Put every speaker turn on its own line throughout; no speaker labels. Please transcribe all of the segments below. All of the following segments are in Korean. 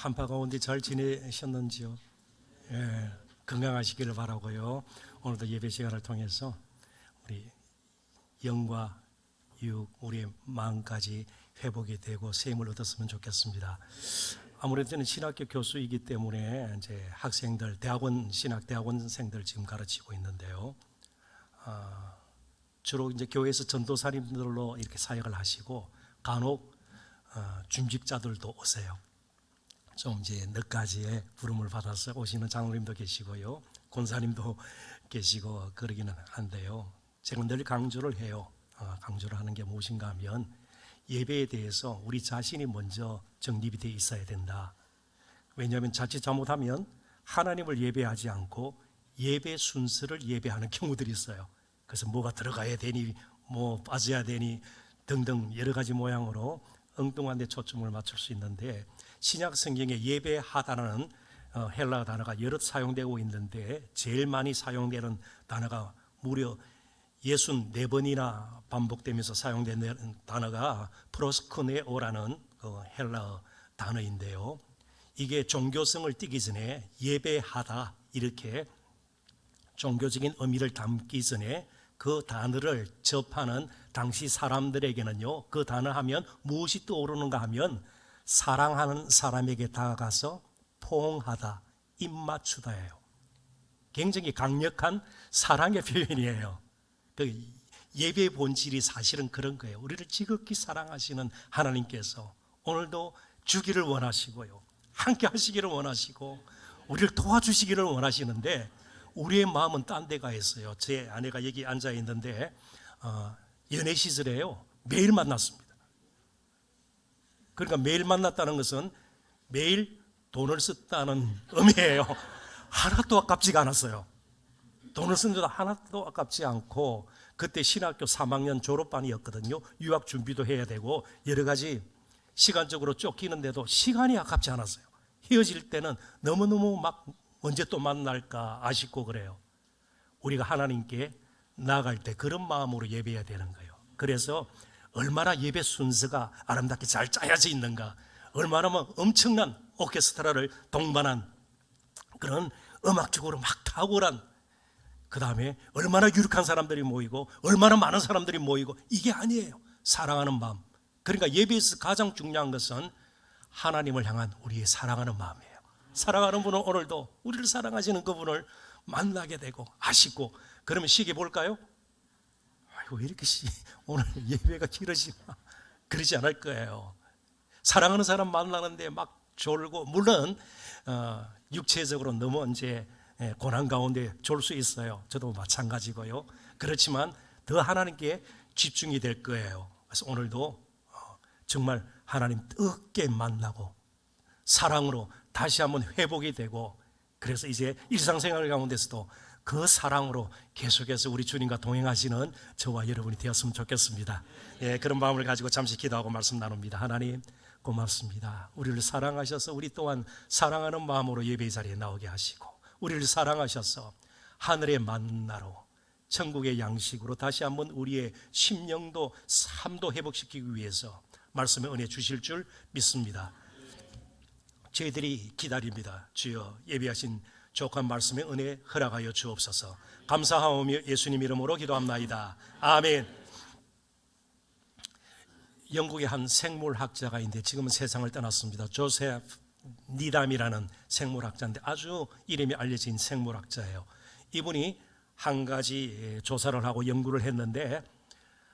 한파 가운데 잘 지내셨는지요? 예, 건강하시기를 바라고요. 오늘도 예배 시간을 통해서 우리 영과 육, 우리의 마음까지 회복이 되고 셈을 얻었으면 좋겠습니다. 아무래도 저는 신학교 교수이기 때문에 이제 학생들, 대학원생들 지금 가르치고 있는데요. 주로 이제 교회에서 전도사님들로 이렇게 사역을 하시고 간혹 중직자들도 오세요. 좀 이제 늦가지에 부름을 받아서 오시는 장로님도 계시고요, 권사님도 계시고 그러기는 한데요. 제가 늘 강조를 해요. 강조를 하는 게 무엇인가 하면 예배에 대해서 우리 자신이 먼저 정립이 되어 있어야 된다. 왜냐하면 자칫 잘못하면 하나님을 예배하지 않고 예배 순서를 예배하는 경우들이 있어요. 그래서 뭐가 들어가야 되니 뭐 빠져야 되니 등등 여러 가지 모양으로 엉뚱한 데 초점을 맞출 수 있는데, 신약 성경에 예배하다는 헬라 단어가 여러 사용되고 있는데 제일 많이 사용되는 단어가 무려 64번이나 반복되면서 사용되는 단어가 프로스코네오라는 헬라어 단어인데요. 이게 종교성을 띠기 전에 예배하다 이렇게 종교적인 의미를 담기 전에 그 단어를 접하는 당시 사람들에게는요, 그 단어 하면 무엇이 떠오르는가 하면 사랑하는 사람에게 다가가서 포옹하다, 입맞추다예요. 굉장히 강력한 사랑의 표현이에요. 그 예배의 본질이 사실은 그런 거예요. 우리를 지극히 사랑하시는 하나님께서 오늘도 주기를 원하시고요, 함께 하시기를 원하시고 우리를 도와주시기를 원하시는데 우리의 마음은 딴 데가 있어요. 제 아내가 여기 앉아 있는데 연애 시절에요 매일 만났습니다. 그러니까 매일 만났다는 것은 매일 돈을 썼다는 의미예요. 하나도 아깝지가 않았어요. 돈을 쓴 데도 하나도 아깝지 않고, 그때 신학교 3학년 졸업반이었거든요. 유학 준비도 해야 되고 여러 가지 시간적으로 쫓기는데도 시간이 아깝지 않았어요. 헤어질 때는 너무너무 막 언제 또 만날까 아쉽고 그래요. 우리가 하나님께 나아갈 때 그런 마음으로 예배해야 되는 거예요. 그래서 얼마나 예배 순서가 아름답게 잘 짜여져 있는가, 얼마나 엄청난 오케스트라를 동반한 그런 음악적으로 막 탁월한, 그 다음에 얼마나 유력한 사람들이 모이고 얼마나 많은 사람들이 모이고, 이게 아니에요. 사랑하는 마음. 그러니까 예배에서 가장 중요한 것은 하나님을 향한 우리의 사랑하는 마음이에요. 사랑하는 분은 오늘도 우리를 사랑하시는 그분을 만나게 되고 아쉽고, 그러면 시계 볼까요? 아이고 왜 이렇게 오늘 예배가 길어지나, 그러지 않을 거예요. 사랑하는 사람 만나는데 막 졸고, 물론 육체적으로 너무 이제 고난 가운데 졸 수 있어요. 저도 마찬가지고요. 그렇지만 더 하나님께 집중이 될 거예요. 그래서 오늘도 정말 하나님 뜨겁게 만나고 사랑으로 다시 한번 회복이 되고, 그래서 이제 일상생활 가운데서도 그 사랑으로 계속해서 우리 주님과 동행하시는 저와 여러분이 되었으면 좋겠습니다. 그런 마음을 가지고 잠시 기도하고 말씀 나눕니다. 하나님 고맙습니다. 우리를 사랑하셔서 우리 또한 사랑하는 마음으로 예배의 자리에 나오게 하시고, 우리를 사랑하셔서 하늘의 만나로 천국의 양식으로 다시 한번 우리의 심령도 삶도 회복시키기 위해서 말씀의 은혜 주실 줄 믿습니다. 저희들이 기다립니다. 주여 예비하신 족한 말씀의 은혜 허락하여 주옵소서. 감사하오며 예수님 이름으로 기도합나이다. 아멘. 영국의 한 생물학자가 있는데 지금은 세상을 떠났습니다. 조셉 니담이라는 생물학자인데 아주 이름이 알려진 생물학자예요. 이분이 한 가지 조사를 하고 연구를 했는데,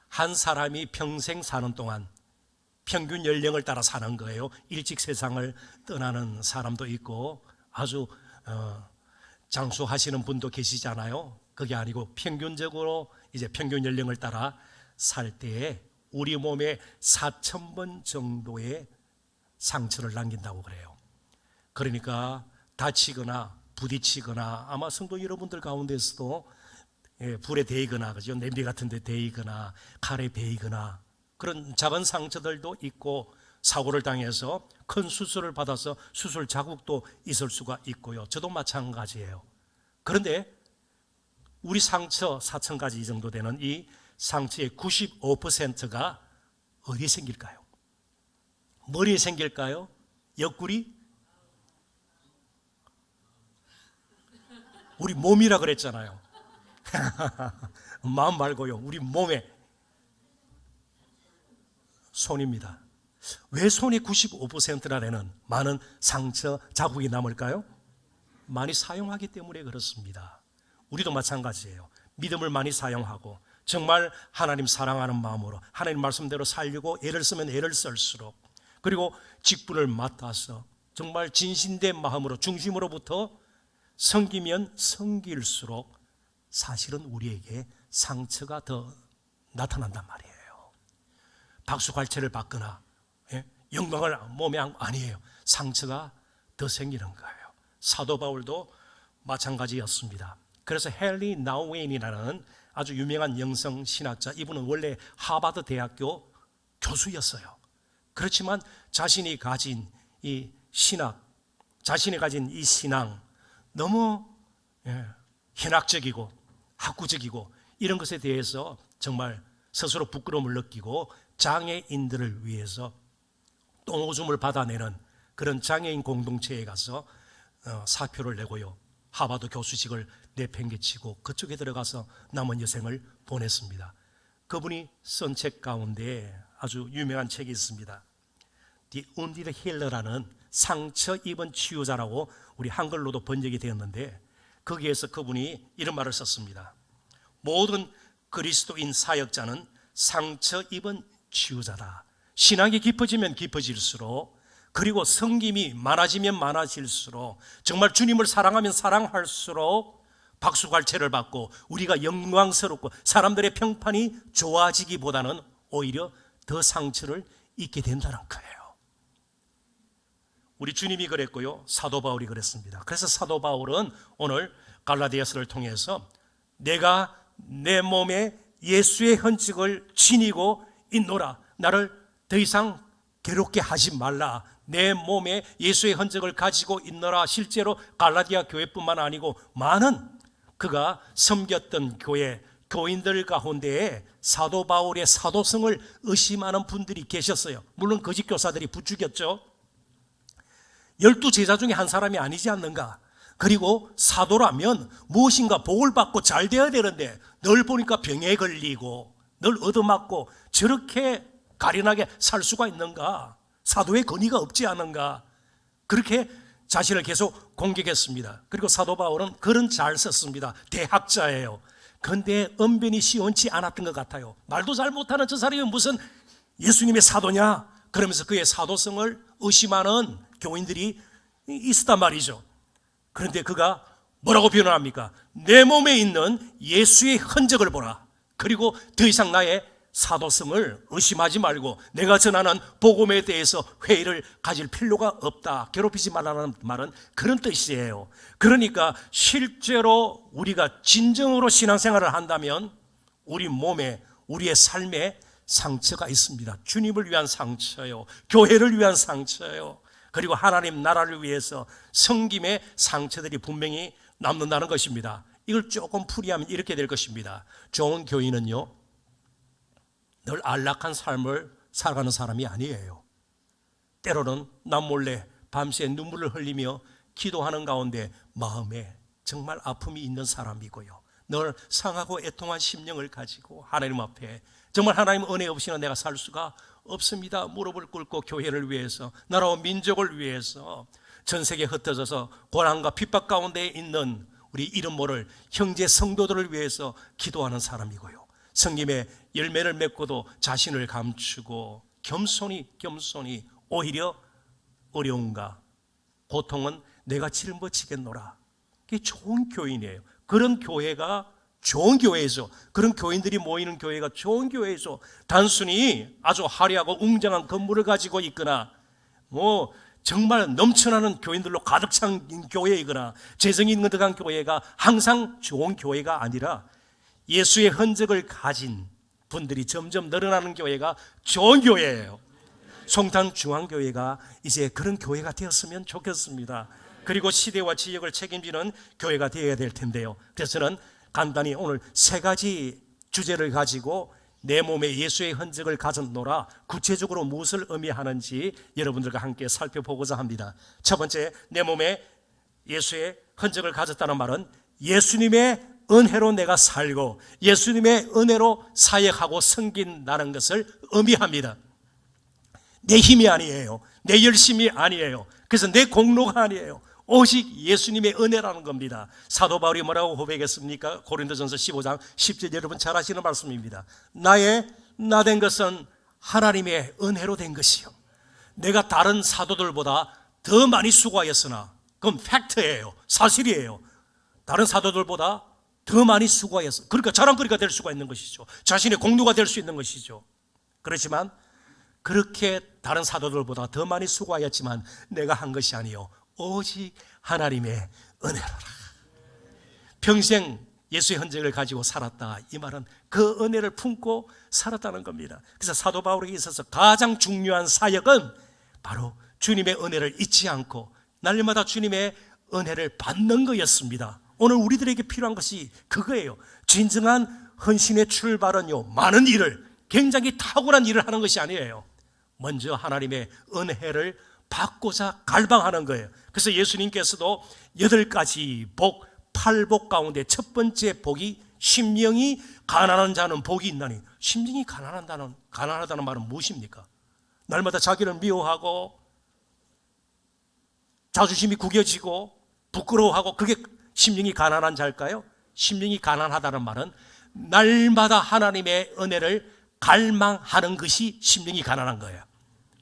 한 사람이 평생 사는 동안 평균 연령을 따라 사는 거예요. 일찍 세상을 떠나는 사람도 있고 아주 장수하시는 분도 계시잖아요. 그게 아니고 평균적으로 이제 평균 연령을 따라 살 때에 우리 몸에 4,000번 정도의 상처를 남긴다고 그래요. 그러니까 다치거나 부딪히거나, 아마 성도 여러분들 가운데서도 불에 데이거나, 그죠? 냄비 같은 데 데이거나 칼에 베이거나 그런 작은 상처들도 있고, 사고를 당해서 큰 수술을 받아서 수술 자국도 있을 수가 있고요. 저도 마찬가지예요. 그런데 우리 상처 4,000가지 정도 되는 이 상처의 95%가 어디에 생길까요? 머리에 생길까요? 옆구리? 우리 몸이라 그랬잖아요. 마음 말고요. 우리 몸에 손입니다. 왜 손이 95%라는 많은 상처 자국이 남을까요? 많이 사용하기 때문에 그렇습니다. 우리도 마찬가지예요. 믿음을 많이 사용하고 정말 하나님 사랑하는 마음으로 하나님 말씀대로 살려고 애를 쓰면 애를 쓸수록, 그리고 직분을 맡아서 정말 진심된 마음으로 중심으로부터 섬기면 섬길수록 사실은 우리에게 상처가 더 나타난단 말이에요. 박수갈채를 받거나 영광을 몸에 안고 아니에요. 상처가 더 생기는 거예요. 사도 바울도 마찬가지였습니다. 그래서 헨리 나우웬이라는 아주 유명한 영성 신학자, 이분은 원래 하버드 대학교 교수였어요. 그렇지만 자신이 가진 이 신학, 자신이 가진 이 신앙, 너무 현학적이고 학구적이고 이런 것에 대해서 정말 스스로 부끄러움을 느끼고 장애인들을 위해서 똥오줌을 받아내는 그런 장애인 공동체에 가서 사표를 내고요, 하버드 교수직을 내팽개치고 그쪽에 들어가서 남은 여생을 보냈습니다. 그분이 쓴 책 가운데 아주 유명한 책이 있습니다. The Wounded Healer라는 상처 입은 치유자라고 우리 한글로도 번역이 되었는데, 거기에서 그분이 이런 말을 썼습니다. 모든 그리스도인 사역자는 상처 입은 치유자다. 신앙이 깊어지면 깊어질수록, 그리고 섬김이 많아지면 많아질수록, 정말 주님을 사랑하면 사랑할수록 박수갈채를 받고 우리가 영광스럽고 사람들의 평판이 좋아지기보다는 오히려 더 상처를 입게 된다는 거예요. 우리 주님이 그랬고요, 사도 바울이 그랬습니다. 그래서 사도 바울은 오늘 갈라디아서를 통해서 내가 내 몸에 예수의 흔적을 지니고 있노라, 나를 더 이상 괴롭게 하지 말라, 내 몸에 예수의 흔적을 가지고 있노라. 실제로 갈라디아 교회뿐만 아니고 많은 그가 섬겼던 교회 교인들 가운데에 사도 바울의 사도성을 의심하는 분들이 계셨어요. 물론 거짓 교사들이 부추겼죠. 12제자 중에 한 사람이 아니지 않는가. 그리고 사도라면 무엇인가 복을 받고 잘 되어야 되는데 널 보니까 병에 걸리고 널 얻어맞고 저렇게 가련하게 살 수가 있는가, 사도의 권위가 없지 않은가, 그렇게 자신을 계속 공격했습니다. 그리고 사도 바울은 글은 잘 썼습니다. 대학자예요. 그런데 언변이 시원치 않았던 것 같아요. 말도 잘 못하는 저 사람이 무슨 예수님의 사도냐, 그러면서 그의 사도성을 의심하는 교인들이 있었단 말이죠. 그런데 그가 뭐라고 표현합니까? 내 몸에 있는 예수의 흔적을 보라. 그리고 더 이상 나의 사도성을 의심하지 말고 내가 전하는 복음에 대해서 회의를 가질 필요가 없다. 괴롭히지 말라는 말은 그런 뜻이에요. 그러니까 실제로 우리가 진정으로 신앙생활을 한다면 우리 몸에, 우리의 삶에 상처가 있습니다. 주님을 위한 상처요, 교회를 위한 상처요, 그리고 하나님 나라를 위해서 섬김의 상처들이 분명히 남는다는 것입니다. 이걸 조금 풀이하면 이렇게 될 것입니다. 좋은 교인은요, 늘 안락한 삶을 살아가는 사람이 아니에요. 때로는 남몰래 밤새 눈물을 흘리며 기도하는 가운데 마음에 정말 아픔이 있는 사람이고요, 늘 상하고 애통한 심령을 가지고 하나님 앞에 정말 하나님 은혜 없이는 내가 살 수가 없습니다. 무릎을 꿇고 교회를 위해서, 나라와 민족을 위해서, 전 세계에 흩어져서 고난과 핍박 가운데 있는 우리 이름 모를 형제 성도들을 위해서 기도하는 사람이고요, 성김의 열매를 맺고도 자신을 감추고 겸손히 오히려 어려움과 고통은 내가 짊어지겠노라. 그게 좋은 교인이에요. 그런 교회가 좋은 교회죠. 그런 교인들이 모이는 교회가 좋은 교회죠. 단순히 아주 화려하고 웅장한 건물을 가지고 있거나 정말 넘쳐나는 교인들로 가득 찬 교회이거나 재정이 능득한 교회가 항상 좋은 교회가 아니라 예수의 흔적을 가진 분들이 점점 늘어나는 교회가 좋은 교회예요. 송탄 중앙교회가 이제 그런 교회가 되었으면 좋겠습니다. 그리고 시대와 지역을 책임지는 교회가 되어야 될 텐데요. 그래서 저는 간단히 오늘 세 가지 주제를 가지고 내 몸에 예수의 흔적을 가졌노라, 구체적으로 무엇을 의미하는지 여러분들과 함께 살펴보고자 합니다. 첫 번째, 내 몸에 예수의 흔적을 가졌다는 말은 예수님의 은혜로 내가 살고 예수님의 은혜로 사역하고 섬긴다는 것을 의미합니다. 내 힘이 아니에요. 내 열심이 아니에요. 그래서 내 공로가 아니에요. 오직 예수님의 은혜라는 겁니다. 사도 바울이 뭐라고 고백했습니까? 고린도전서 15장 10절, 여러분 잘 아시는 말씀입니다. 나 된 것은 하나님의 은혜로 된 것이요, 내가 다른 사도들보다 더 많이 수고하였으나, 그건 팩트예요. 사실이에요. 다른 사도들보다 더 많이 수고하였어. 그러니까 자랑거리가 될 수가 있는 것이죠. 자신의 공로가 될 수 있는 것이죠. 그렇지만 그렇게 다른 사도들보다 더 많이 수고하였지만 내가 한 것이 아니요, 오직 하나님의 은혜로라. 평생 예수의 흔적을 가지고 살았다. 이 말은 그 은혜를 품고 살았다는 겁니다. 그래서 사도 바울에게 있어서 가장 중요한 사역은 바로 주님의 은혜를 잊지 않고 날마다 주님의 은혜를 받는 거였습니다. 오늘 우리들에게 필요한 것이 그거예요. 진정한 헌신의 출발은요, 많은 일을, 굉장히 탁월한 일을 하는 것이 아니에요. 먼저 하나님의 은혜를 받고자 갈망하는 거예요. 그래서 예수님께서도 8가지 복, 8복 가운데 첫 번째 복이 심령이 가난한 자는 복이 있나니. 심령이 가난하다는 말은 무엇입니까? 날마다 자기를 미워하고 자존심이 구겨지고 부끄러워하고, 그게 심령이 가난한 자일까요? 심령이 가난하다는 말은 날마다 하나님의 은혜를 갈망하는 것이 심령이 가난한 거예요.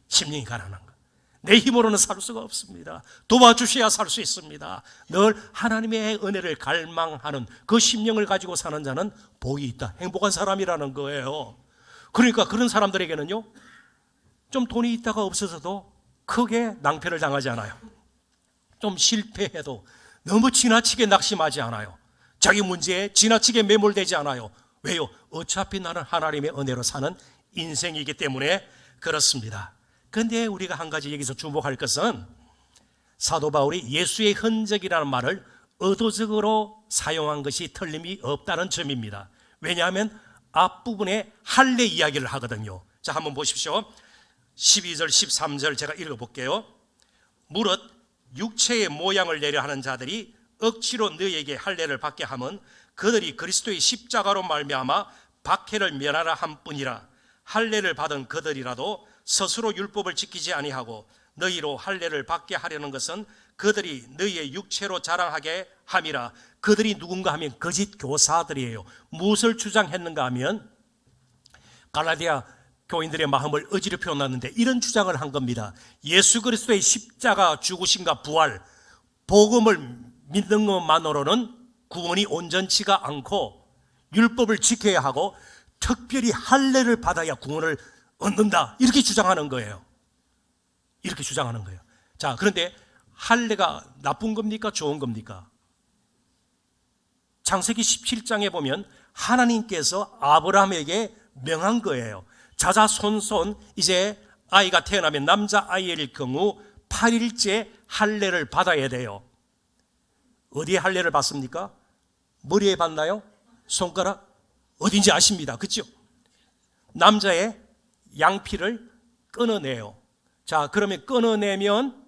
심령이 가난한 거. 내 힘으로는 살 수가 없습니다. 도와주셔야 살 수 있습니다. 늘 하나님의 은혜를 갈망하는 그 심령을 가지고 사는 자는 복이 있다. 행복한 사람이라는 거예요. 그러니까 그런 사람들에게는요, 좀 돈이 있다가 없어서도 크게 낭패를 당하지 않아요. 좀 실패해도 너무 지나치게 낙심하지 않아요. 자기 문제에 지나치게 매몰되지 않아요. 왜요? 어차피 나는 하나님의 은혜로 사는 인생이기 때문에 그렇습니다. 그런데 우리가 한 가지 여기서 주목할 것은 사도 바울이 예수의 흔적이라는 말을 의도적으로 사용한 것이 틀림이 없다는 점입니다. 왜냐하면 앞부분에 할례 이야기를 하거든요. 자, 한번 보십시오. 12절 13절 제가 읽어볼게요. 무릇 육체의 모양을 내려 하는 자들이 억지로 너희에게 할례를 받게 하면 그들이 그리스도의 십자가로 말미암아 박해를 면하라 함뿐이라. 할례를 받은 그들이라도 스스로 율법을 지키지 아니하고 너희로 할례를 받게 하려는 것은 그들이 너희의 육체로 자랑하게 함이라. 그들이 누군가 하면 거짓 교사들이에요. 무엇을 주장했는가 하면 갈라디아 교인들의 마음을 어지럽혀 놨는데 이런 주장을 한 겁니다. 예수 그리스도의 십자가 죽으심과 부활, 복음을 믿는 것만으로는 구원이 온전치가 않고 율법을 지켜야 하고 특별히 할례를 받아야 구원을 얻는다. 이렇게 주장하는 거예요. 이렇게 주장하는 거예요. 자, 그런데 할례가 나쁜 겁니까? 좋은 겁니까? 창세기 17장에 보면 하나님께서 아브라함에게 명한 거예요. 자자손손 이제 아이가 태어나면 남자아이일 경우 8일째 할례를 받아야 돼요. 어디에 할례를 받습니까? 머리에 받나요? 손가락? 어딘지 아십니다. 그렇죠? 남자의 양피를 끊어내요. 자, 그러면 끊어내면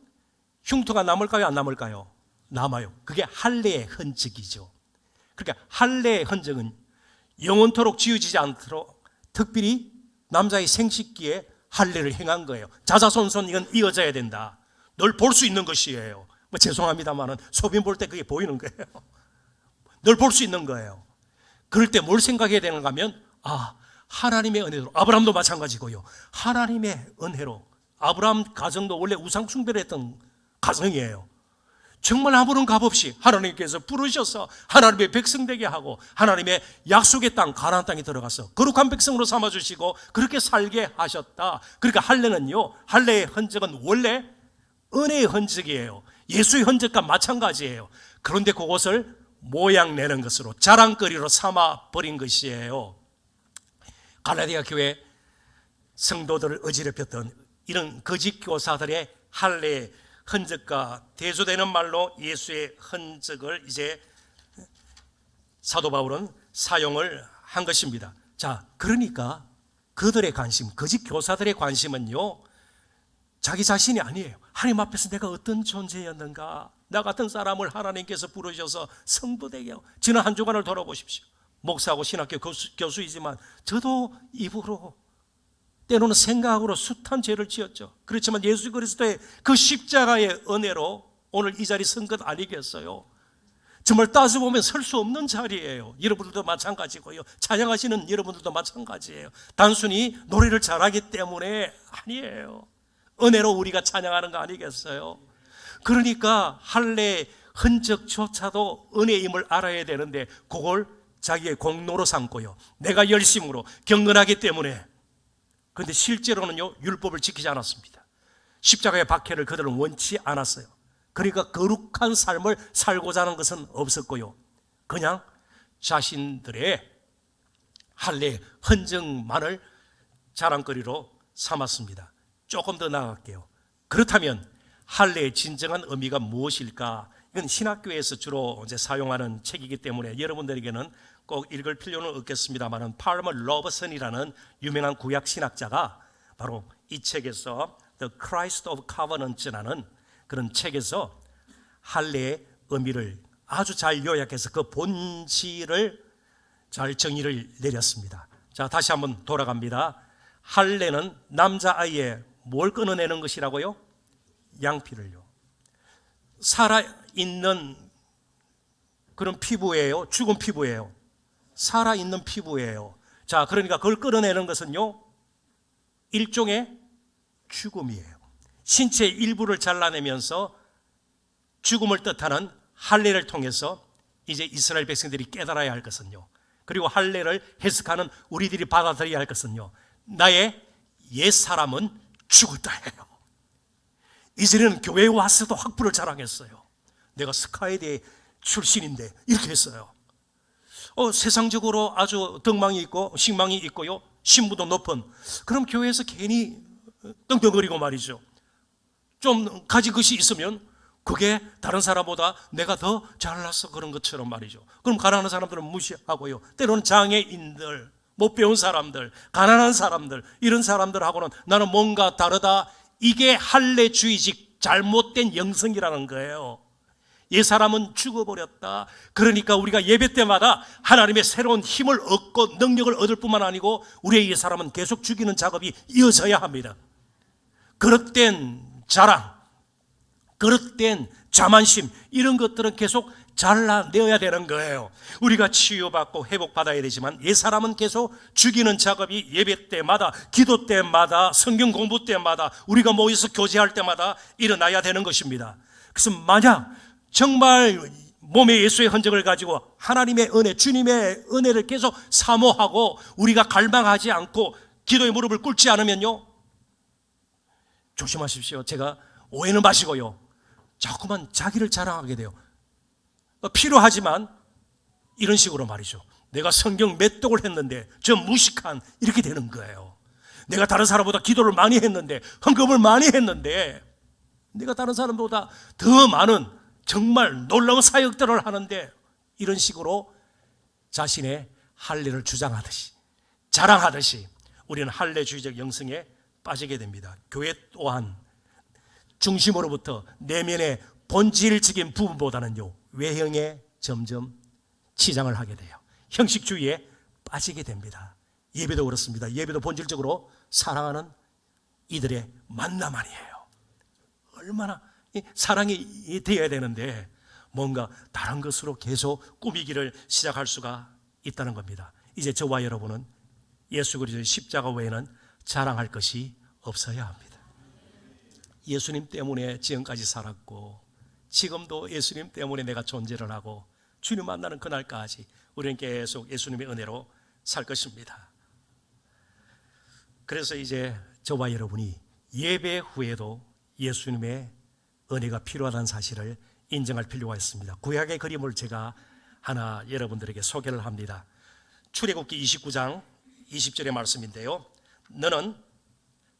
흉터가 남을까요? 안 남을까요? 남아요. 그게 할례의 흔적이죠. 그러니까 할례의 흔적은 영원토록 지워지지 않도록 특별히 남자의 생식기에 할례를 행한 거예요. 자자손손 이건 이어져야 된다. 널 볼 수 있는 것이에요. 뭐 죄송합니다만은 소변 볼 때 그게 보이는 거예요. 널 볼 수 있는 거예요. 그럴 때 뭘 생각해야 되는가 하면 하나님의 은혜로, 아브라함도 마찬가지고요. 하나님의 은혜로, 아브라함 가정도 원래 우상 숭배를 했던 가정이에요. 정말 아무런 값 없이 하나님께서 부르셔서 하나님의 백성 되게 하고 하나님의 약속의 땅 가나안 땅에 들어가서 거룩한 백성으로 삼아주시고 그렇게 살게 하셨다. 그러니까 할례는요, 할례의 흔적은 원래 은혜의 흔적이에요. 예수의 흔적과 마찬가지예요. 그런데 그것을 모양내는 것으로 자랑거리로 삼아버린 것이에요. 갈라디아 교회 성도들을 어지럽혔던 이런 거짓 교사들의 할례의 흔적과 대조되는 말로 예수의 흔적을 이제 사도 바울은 사용을 한 것입니다. 자, 그러니까 그들의 관심, 거짓 교사들의 관심은요, 자기 자신이 아니에요. 하나님 앞에서 내가 어떤 존재였는가? 나 같은 사람을 하나님께서 부르셔서 성도 되게 하고, 지난 한 주간을 돌아보십시오. 목사하고 신학교 교수이지만 저도 입으로 때로는 생각으로 숱한 죄를 지었죠. 그렇지만 예수 그리스도의 그 십자가의 은혜로 오늘 이 자리 선 것 아니겠어요? 정말 따져 보면 설 수 없는 자리예요. 여러분들도 마찬가지고요. 찬양하시는 여러분들도 마찬가지예요. 단순히 노래를 잘하기 때문에 아니에요. 은혜로 우리가 찬양하는 거 아니겠어요? 그러니까 할례의 흔적조차도 은혜임을 알아야 되는데 그걸 자기의 공로로 삼고요. 내가 열심으로 경건하기 때문에. 그런데 실제로는요, 율법을 지키지 않았습니다. 십자가의 박해를 그들은 원치 않았어요. 그러니까 거룩한 삶을 살고자 하는 것은 없었고요. 그냥 자신들의 할례의 흔적만을 자랑거리로 삼았습니다. 조금 더 나아갈게요. 그렇다면 할례의 진정한 의미가 무엇일까? 이건 신학교에서 주로 이제 사용하는 책이기 때문에 여러분들에게는 꼭 읽을 필요는 없겠습니다만, 팔머 로버슨이라는 유명한 구약 신학자가 바로 이 책에서 The Christ of Covenant라는 그런 책에서 할례의 의미를 아주 잘 요약해서 그 본질을 잘 정의를 내렸습니다. 자, 다시 한번 돌아갑니다. 할례는 남자아이의 뭘 끊어내는 것이라고요? 양피를요. 살아있는 그런 피부예요? 죽은 피부예요? 살아있는 피부예요. 자, 그러니까 그걸 끌어내는 것은요, 일종의 죽음이에요. 신체의 일부를 잘라내면서 죽음을 뜻하는 할례를 통해서 이제 이스라엘 백성들이 깨달아야 할 것은요, 그리고 할례를 해석하는 우리들이 받아들여야 할 것은요, 나의 옛사람은 죽었다 해요. 이제는 교회에 와서도 학부를 자랑했어요. 내가 스카이대 출신인데 이렇게 했어요. 세상적으로 아주 덕망이 있고 식망이 있고요, 신부도 높은, 그럼 교회에서 괜히 떵떵거리고 말이죠. 좀 가진 것이 있으면 그게 다른 사람보다 내가 더 잘났어 그런 것처럼 말이죠. 그럼 가난한 사람들은 무시하고요, 때로는 장애인들, 못 배운 사람들, 가난한 사람들, 이런 사람들하고는 나는 뭔가 다르다. 이게 할례주의식 잘못된 영성이라는 거예요. 옛사람은 죽어버렸다. 그러니까 우리가 예배 때마다 하나님의 새로운 힘을 얻고 능력을 얻을 뿐만 아니고 우리의 옛사람은 계속 죽이는 작업이 이어져야 합니다. 그릇된 자랑, 그릇된 자만심, 이런 것들은 계속 잘라내어야 되는 거예요. 우리가 치유받고 회복받아야 되지만 옛사람은 계속 죽이는 작업이 예배 때마다, 기도 때마다, 성경 공부 때마다, 우리가 모여서 교제할 때마다 일어나야 되는 것입니다. 그래서 만약 정말 몸에 예수의 흔적을 가지고 하나님의 은혜, 주님의 은혜를 계속 사모하고 우리가 갈망하지 않고 기도의 무릎을 꿇지 않으면요, 조심하십시오. 제가 오해는 마시고요, 자꾸만 자기를 자랑하게 돼요. 필요하지만 이런 식으로 말이죠. 내가 성경 몇 독을 했는데 저 무식한, 이렇게 되는 거예요. 내가 다른 사람보다 기도를 많이 했는데, 헌금을 많이 했는데, 내가 다른 사람보다 더 많은 정말 놀라운 사역들을 하는데, 이런 식으로 자신의 할례를 주장하듯이, 자랑하듯이 우리는 할례주의적 영성에 빠지게 됩니다. 교회 또한 중심으로부터 내면의 본질적인 부분보다는요, 외형에 점점 치장을 하게 돼요. 형식주의에 빠지게 됩니다. 예배도 그렇습니다. 예배도 본질적으로 사랑하는 이들의 만남 아니에요. 얼마나 사랑이 되어야 되는데 뭔가 다른 것으로 계속 꾸미기를 시작할 수가 있다는 겁니다. 이제 저와 여러분은 예수 그리스도의 십자가 외에는 자랑할 것이 없어야 합니다. 예수님 때문에 지금까지 살았고 지금도 예수님 때문에 내가 존재를 하고 주님 만나는 그날까지 우리는 계속 예수님의 은혜로 살 것입니다. 그래서 이제 저와 여러분이 예배 후에도 예수님의 은혜가 필요하다는 사실을 인정할 필요가 있습니다. 구약의 그림을 제가 하나 여러분들에게 소개를 합니다. 출애굽기 29장 20절의 말씀인데요, 너는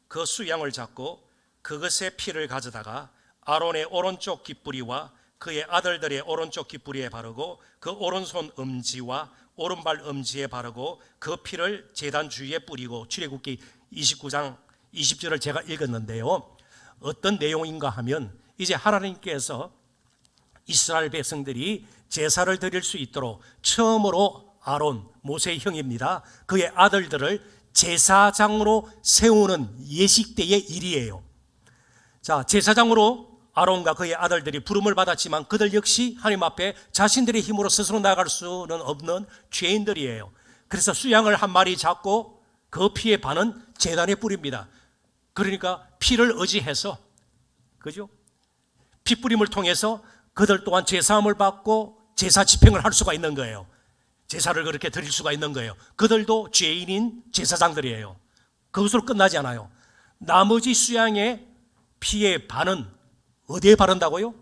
그 수양을 잡고 그것의 피를 가져다가 아론의 오른쪽 깃뿌리와 그의 아들들의 오른쪽 깃뿌리에 바르고 그 오른손 엄지와 오른발 엄지에 바르고 그 피를 제단 주위에 뿌리고. 출애굽기 29장 20절을 제가 읽었는데요, 어떤 내용인가 하면 이제 하나님께서 이스라엘 백성들이 제사를 드릴 수 있도록 처음으로 아론, 모세의 형입니다. 그의 아들들을 제사장으로 세우는 예식대의 일이에요. 자, 제사장으로 아론과 그의 아들들이 부름을 받았지만 그들 역시 하나님 앞에 자신들의 힘으로 스스로 나아갈 수는 없는 죄인들이에요. 그래서 수양을 한 마리 잡고 그 피의 반은 제단에 뿌립니다. 그러니까 피를 의지해서, 그죠? 피 뿌림을 통해서 그들 또한 제사함을 받고 제사 집행을 할 수가 있는 거예요. 제사를 그렇게 드릴 수가 있는 거예요. 그들도 죄인인 제사장들이에요. 그것으로 끝나지 않아요. 나머지 수양의 피의 반은 어디에 바른다고요?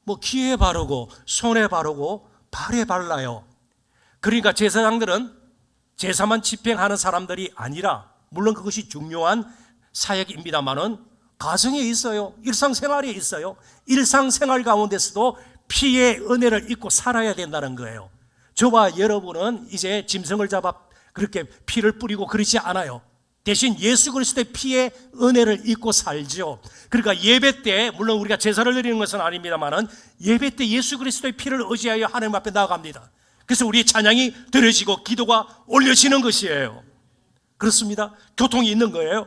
뭐 귀에 바르고 손에 바르고 발에 발라요. 그러니까 제사장들은 제사만 집행하는 사람들이 아니라, 물론 그것이 중요한 사역입니다만은 가정에 있어요. 일상생활에 있어요. 일상생활 가운데서도 피의 은혜를 잊고 살아야 된다는 거예요. 저와 여러분은 이제 짐승을 잡아 그렇게 피를 뿌리고 그러지 않아요. 대신 예수 그리스도의 피의 은혜를 잊고 살죠. 그러니까 예배 때, 물론 우리가 제사를 드리는 것은 아닙니다만은 예배 때 예수 그리스도의 피를 의지하여 하나님 앞에 나아갑니다. 그래서 우리의 찬양이 드려지고 기도가 올려지는 것이에요. 그렇습니다. 교통이 있는 거예요.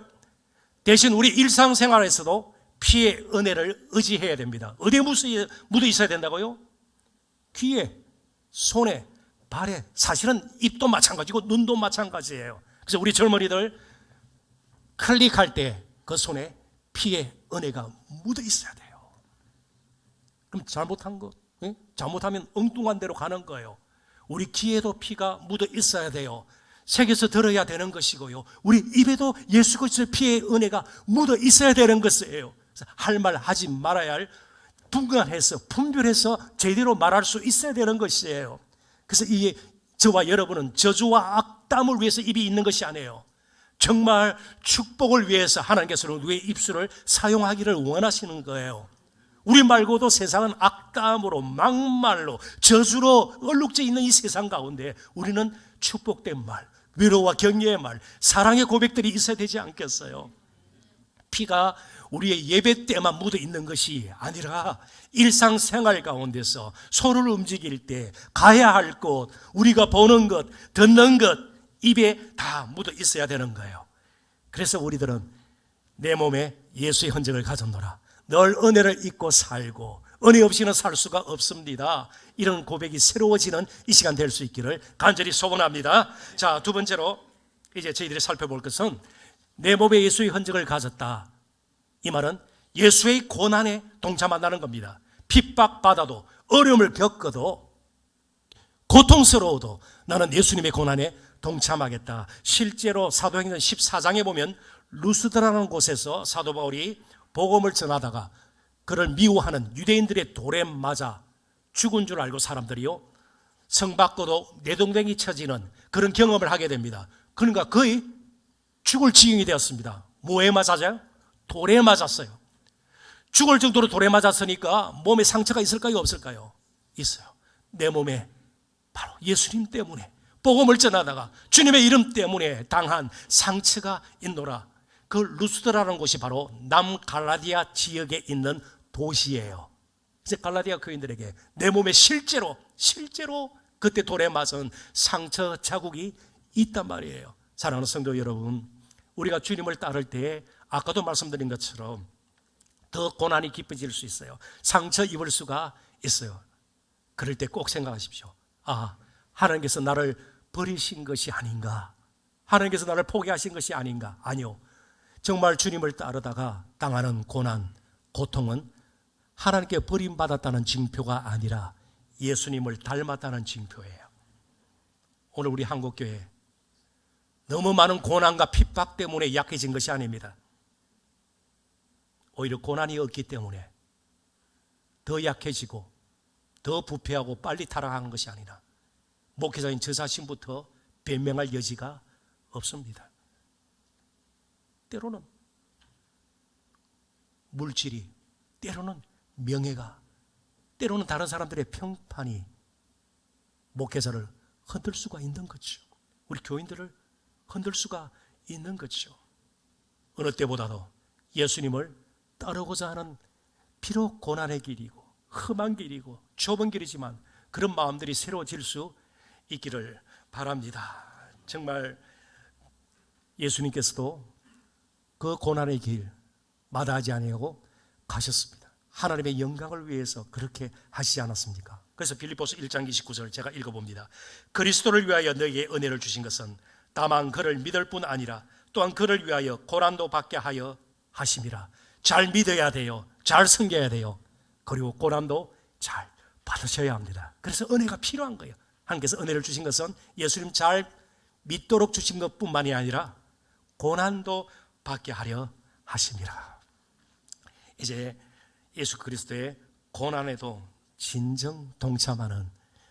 대신 우리 일상생활에서도 피의 은혜를 의지해야 됩니다. 어디에 묻어 있어야 된다고요? 귀에, 손에, 발에, 사실은 입도 마찬가지고 눈도 마찬가지예요. 그래서 우리 젊은이들 클릭할 때 그 손에 피의 은혜가 묻어 있어야 돼요. 그럼 잘못한 것, 잘못하면 엉뚱한 데로 가는 거예요. 우리 귀에도 피가 묻어 있어야 돼요. 새겨서 들어야 되는 것이고요. 우리 입에도 예수 그리스도의 피의 은혜가 묻어 있어야 되는 것이에요. 할 말 하지 말아야 할, 분간해서 분별해서 제대로 말할 수 있어야 되는 것이에요. 그래서 이게 저와 여러분은 저주와 악담을 위해서 입이 있는 것이 아니에요. 정말 축복을 위해서 하나님께서 우리의 입술을 사용하기를 원하시는 거예요. 우리 말고도 세상은 악담으로, 막말로, 저주로 얼룩져 있는 이 세상 가운데 우리는 축복된 말, 위로와 격려의 말, 사랑의 고백들이 있어야 되지 않겠어요? 피가 우리의 예배 때만 묻어 있는 것이 아니라 일상생활 가운데서 손을 움직일 때 가야 할 곳, 우리가 보는 것, 듣는 것, 입에 다 묻어 있어야 되는 거예요. 그래서 우리들은 내 몸에 예수의 흔적을 가졌노라, 늘 은혜를 잊고 살고 은혜 없이는 살 수가 없습니다. 이런 고백이 새로워지는 이 시간 될 수 있기를 간절히 소원합니다. 자, 두 번째로 이제 저희들이 살펴볼 것은 내 몸에 예수의 흔적을 가졌다. 이 말은 예수의 고난에 동참한다는 겁니다. 핍박받아도, 어려움을 겪어도, 고통스러워도 나는 예수님의 고난에 동참하겠다. 실제로 사도행전 14장에 보면 루스드라는 곳에서 사도 바울이 복음을 전하다가 그를 미워하는 유대인들의 돌에 맞아 죽은 줄 알고 사람들이요, 성받고도 내동댕이 쳐지는 그런 경험을 하게 됩니다. 그러니까 거의 죽을 지경이 되었습니다. 뭐에 맞아요? 돌에 맞았어요. 죽을 정도로 돌에 맞았으니까 몸에 상처가 있을까요, 없을까요? 있어요. 내 몸에 바로 예수님 때문에, 복음을 전하다가 주님의 이름 때문에 당한 상처가 있노라. 그 루스드라는 곳이 바로 남갈라디아 지역에 있는 도시예요. 이제 갈라디아 교인들에게 내 몸에 실제로 그때 돌에 맞은 상처 자국이 있단 말이에요. 사랑하는 성도 여러분, 우리가 주님을 따를 때 아까도 말씀드린 것처럼 더 고난이 깊어질 수 있어요. 상처 입을 수가 있어요. 그럴 때 꼭 생각하십시오. 아, 하나님께서 나를 버리신 것이 아닌가, 하나님께서 나를 포기하신 것이 아닌가. 아니요, 정말 주님을 따르다가 당하는 고난, 고통은 하나님께 버림받았다는 징표가 아니라 예수님을 닮았다는 징표예요. 오늘 우리 한국교회 너무 많은 고난과 핍박 때문에 약해진 것이 아닙니다. 오히려 고난이 없기 때문에 더 약해지고 더 부패하고 빨리 타락하는 것이 아니라 목회자인 저 자신부터 변명할 여지가 없습니다. 때로는 물질이, 때로는 명예가, 때로는 다른 사람들의 평판이 목회자를 흔들 수가 있는 거죠. 우리 교인들을 흔들 수가 있는 거죠. 어느 때보다도 예수님을 따르고자 하는 비록 고난의 길이고 험한 길이고 좁은 길이지만 그런 마음들이 새로워질 수 있기를 바랍니다. 정말 예수님께서도 그 고난의 길 마다하지 아니하고 가셨습니다. 하나님의 영광을 위해서 그렇게 하시지 않았습니까? 그래서 빌립보서 1장 29절 제가 읽어봅니다. 그리스도를 위하여 너희에게 은혜를 주신 것은 다만 그를 믿을 뿐 아니라 또한 그를 위하여 고난도 받게 하여 하심이라. 잘 믿어야 돼요. 잘 섬겨야 돼요. 그리고 고난도 잘 받으셔야 합니다. 그래서 은혜가 필요한 거예요. 하나님께서 은혜를 주신 것은 예수님 잘 믿도록 주신 것뿐만이 아니라 고난도 받게 하려 하심이라. 이제 예수 그리스도의 고난에도 진정 동참하는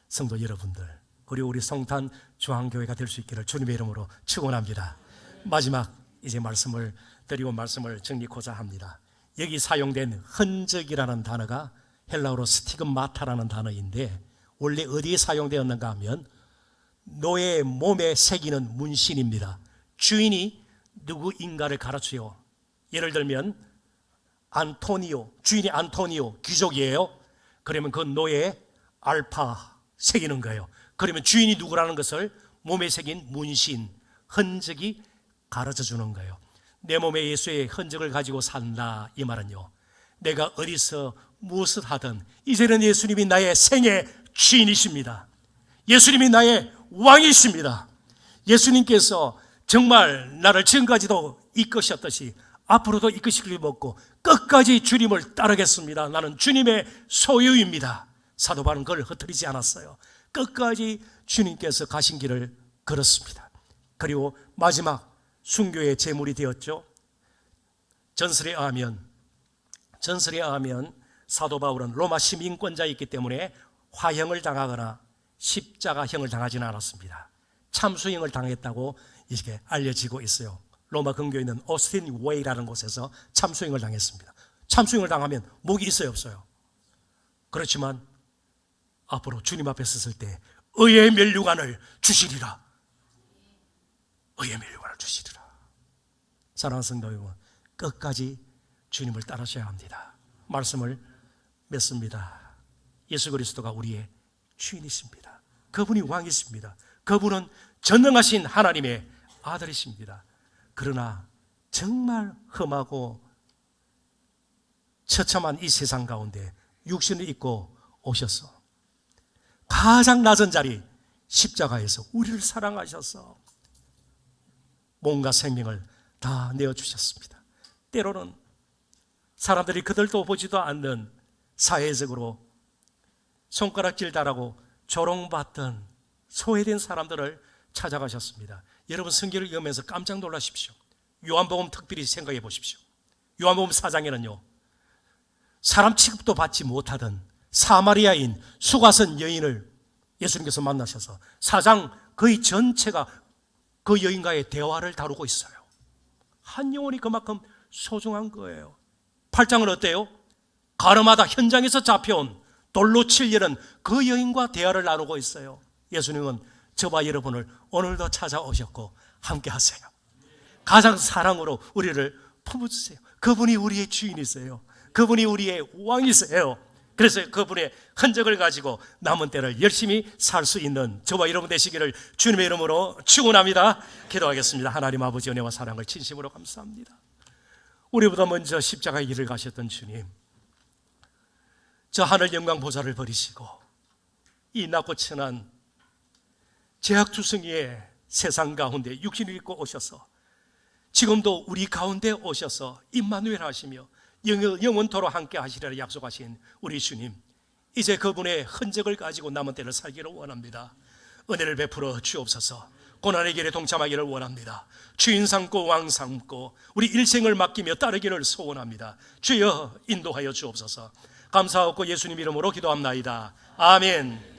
성도 여러분들, 그리고 우리 성탄 중앙교회가 될 수 있기를 주님의 이름으로 축원합니다. 마지막 이제 말씀을 드리고 말씀을 정리하고자 합니다. 여기 사용된 흔적이라는 단어가 헬라어로 스티그마타라는 단어인데 원래 어디에 사용되었는가 하면 노예의 몸에 새기는 문신입니다. 주인이 누구인가를 가르쳐요. 예를 들면 안토니오, 주인이 안토니오 귀족이에요. 그러면 그 노예에 알파 새기는 거예요. 그러면 주인이 누구라는 것을 몸에 새긴 문신, 흔적이 가르쳐 주는 거예요. 내 몸에 예수의 흔적을 가지고 산다, 이 말은요, 내가 어디서 무엇을 하든 이제는 예수님이 나의 생의 주인이십니다. 예수님이 나의 왕이십니다. 예수님께서 정말 나를 지금까지도 이끄셨듯이 앞으로도 이끄시길 믿고 끝까지 주님을 따르겠습니다. 나는 주님의 소유입니다. 사도 바울은 그걸 흩뜨리지 않았어요. 끝까지 주님께서 가신 길을 걸었습니다. 그리고 마지막 순교의 제물이 되었죠. 전설에 의하면 사도 바울은 로마 시민권자였기 때문에 화형을 당하거나 십자가형을 당하지는 않았습니다. 참수형을 당했다고 이렇게 알려지고 있어요. 로마 근교에 있는 오스틴 웨이라는 곳에서 참수형을 당했습니다. 참수형을 당하면 목이 있어요, 없어요? 그렇지만 앞으로 주님 앞에 섰을 때 의의 면류관을 주시리라. 의의 면류관을 주시리라. 사랑하는 성도 여러분, 끝까지 주님을 따르셔야 합니다. 말씀을 맺습니다. 예수 그리스도가 우리의 주인이십니다. 그분이 왕이십니다. 그분은 전능하신 하나님의 아들이십니다. 그러나 정말 험하고 처참한 이 세상 가운데 육신을 입고 오셔서 가장 낮은 자리 십자가에서 우리를 사랑하셔서 몸과 생명을 다 내어주셨습니다. 때로는 사람들이 그들도 보지도 않는 사회적으로 손가락질 달하고 조롱받던 소외된 사람들을 찾아가셨습니다. 여러분 성경을 읽으면서 깜짝 놀라십시오. 요한복음 특별히 생각해 보십시오. 요한복음 4장에는요, 사람 취급도 받지 못하던 사마리아인 수가성 여인을 예수님께서 만나셔서 4장 거의 전체가 그 여인과의 대화를 다루고 있어요. 한 영혼이 그만큼 소중한 거예요. 8장은 어때요? 가늠하다 현장에서 잡혀온 돌로 칠 그 여인과 대화를 나누고 있어요. 예수님은 저와 여러분을 오늘도 찾아오셨고 함께 하세요. 가장 사랑으로 우리를 품어주세요. 그분이 우리의 주인이세요. 그분이 우리의 왕이세요. 그래서 그분의 흔적을 가지고 남은 때를 열심히 살 수 있는 저와 여러분 되시기를 주님의 이름으로 축원합니다. 기도하겠습니다. 하나님 아버지 은혜와 사랑을 진심으로 감사합니다. 우리보다 먼저 십자가의 길을 가셨던 주님, 저 하늘 영광 보좌를 버리시고 이 낮고 천한 죄악투성이의 세상 가운데 육신을 입고 오셔서 지금도 우리 가운데 오셔서 임마누엘 하시며 영원토록 함께 하시리라 약속하신 우리 주님, 이제 그분의 흔적을 가지고 남은 때를 살기를 원합니다. 은혜를 베풀어 주옵소서. 고난의 길에 동참하기를 원합니다. 주인 삼고 왕 삼고 우리 일생을 맡기며 따르기를 소원합니다. 주여 인도하여 주옵소서. 감사하고 예수님 이름으로 기도합나이다. 아멘.